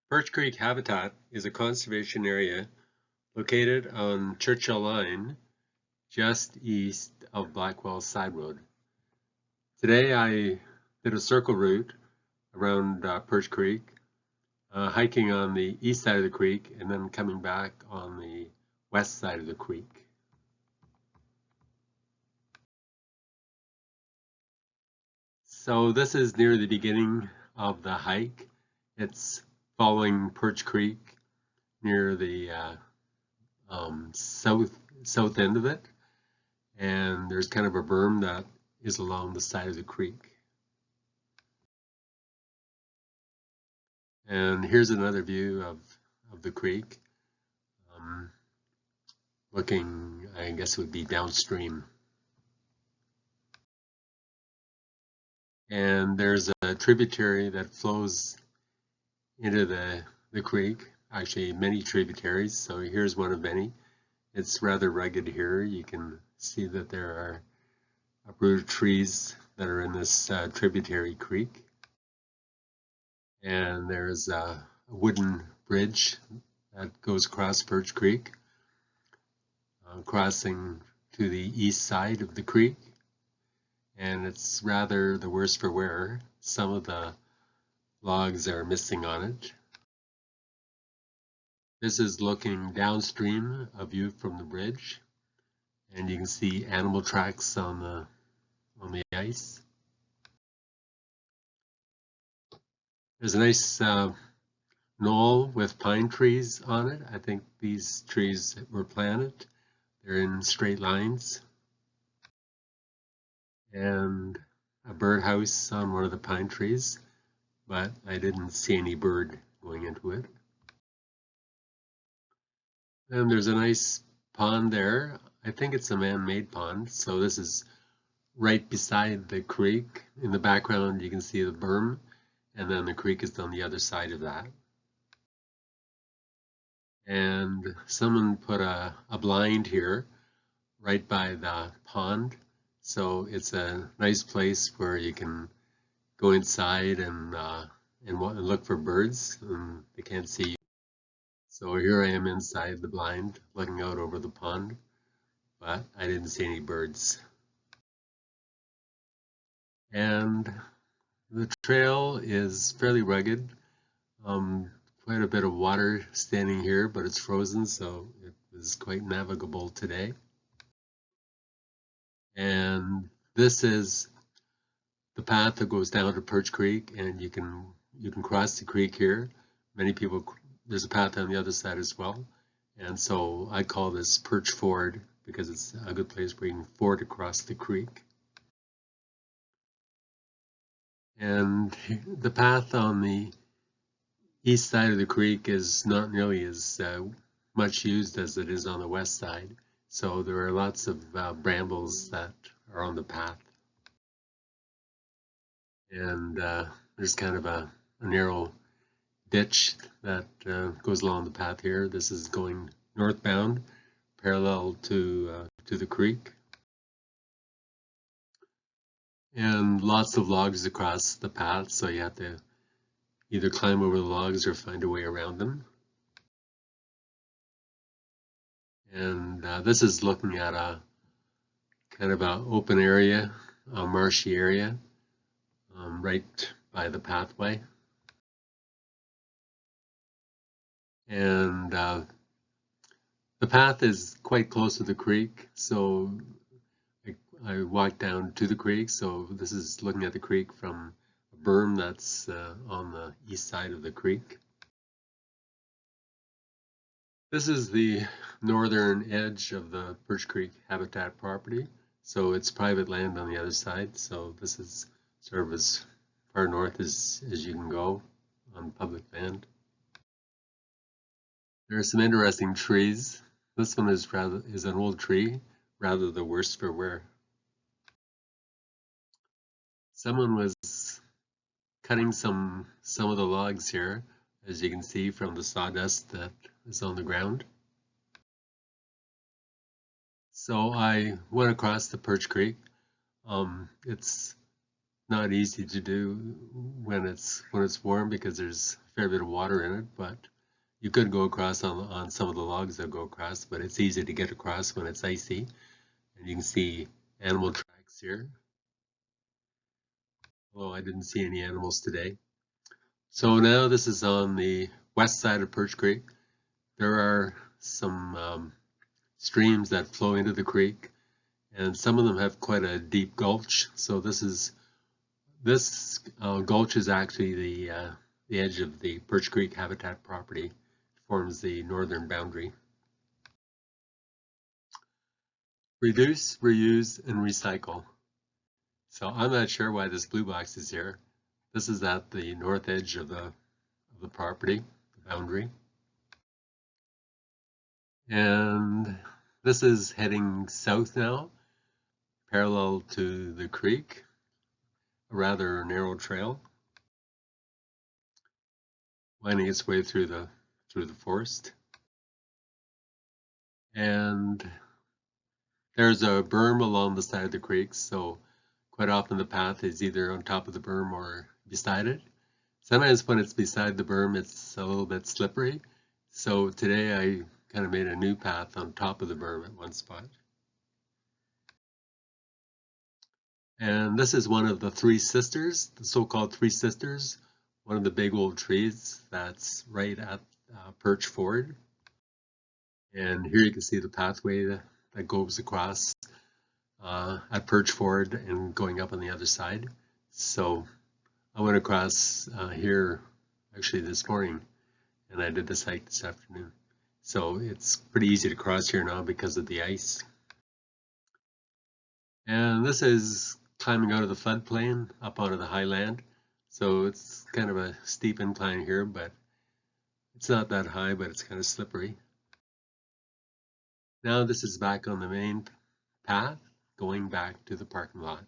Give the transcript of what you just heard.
Perch Creek Habitat is a conservation area located on Churchill Line, just east of Blackwell Side Road. Today I did a circle route around Perch Creek, hiking on the east side of the creek and then coming back on the west side of the creek. So this is near the beginning of the hike. It's following Perch Creek near the south end of it, and there's kind of a berm that is along the side of the creek. And here's another view of the creek, looking, I guess it would be downstream. And there's a tributary that flows into the creek, actually many tributaries, so here's one of many. It's rather rugged here. You can see that there are uprooted trees that are in this tributary creek. And there's a wooden bridge that goes across Perch Creek, crossing to the east side of the creek. And it's rather the worse for wear. Some of the logs are missing on it. This is looking downstream, a view from the bridge, and you can see animal tracks on the ice. There's a nice knoll with pine trees on it. I think these trees were planted. They're in straight lines. And a birdhouse on one of the pine trees, but I didn't see any bird going into it. And there's a nice pond there. I think it's a man-made pond, so this is right beside the creek. In the background you can see the berm, and then the creek is on the other side of that. And someone put a blind here right by the pond, so it's a nice place where you can go inside and look for birds, and they can't see you. So here I am inside the blind looking out over the pond, but I didn't see any birds. And the trail is fairly rugged. Quite a bit of water standing here, but it's frozen, so it was quite navigable today. And this is the path that goes down to Perch Creek, and you can cross the creek here. Many people, there's a path on the other side as well, and so I call this Perch Ford because it's a good place where you can ford across the creek. And the path on the east side of the creek is not nearly as much used as it is on the west side, so there are lots of brambles that are on the path. And there's kind of a narrow ditch that goes along the path here. This is going northbound, parallel to the creek. And lots of logs across the path, so you have to either climb over the logs or find a way around them. And this is looking at a kind of an open area, a marshy area, right by the pathway. And the path is quite close to the creek, so I walked down to the creek. So this is looking at the creek from a berm that's on the east side of the creek. This is the northern edge of the Perch Creek Habitat property. So it's private land on the other side. So this is sort of as far north as you can go on public land. There are some interesting trees. This one is an old tree, rather the worse for wear. Someone was cutting some of the logs here, as you can see from the sawdust that is on the ground. So I went across the Perch Creek. It's not easy to do when it's warm because there's fair bit of water in it, but you could go across on some of the logs that go across, but it's easy to get across when it's icy. And you can see animal tracks here. Although I didn't see any animals today. So now this is on the west side of Perch Creek. There are some streams that flow into the creek, and some of them have quite a deep gulch. So this gulch is actually the edge of the Perch Creek habitat property. It forms the northern boundary. Reduce, reuse, and recycle. So I'm not sure why this blue box is here. This is at the north edge of the property, the boundary. And this is heading south now, parallel to the creek, a rather narrow trail, winding its way through the forest. And there's a berm along the side of the creek, so quite often the path is either on top of the berm or beside it. Sometimes when it's beside the berm, it's a little bit slippery. So today I kind of made a new path on top of the berm at one spot. And this is one of the Three Sisters, the so-called Three Sisters, one of the big old trees that's right at Perch Ford. And here you can see the pathway that goes across at Perch Ford and going up on the other side. So I went across here actually this morning, and I did this hike this afternoon. So it's pretty easy to cross here now because of the ice. And this is climbing out of the floodplain up onto the highland. So it's kind of a steep incline here, but it's not that high, but it's kind of slippery. Now this is back on the main path, going back to the parking lot.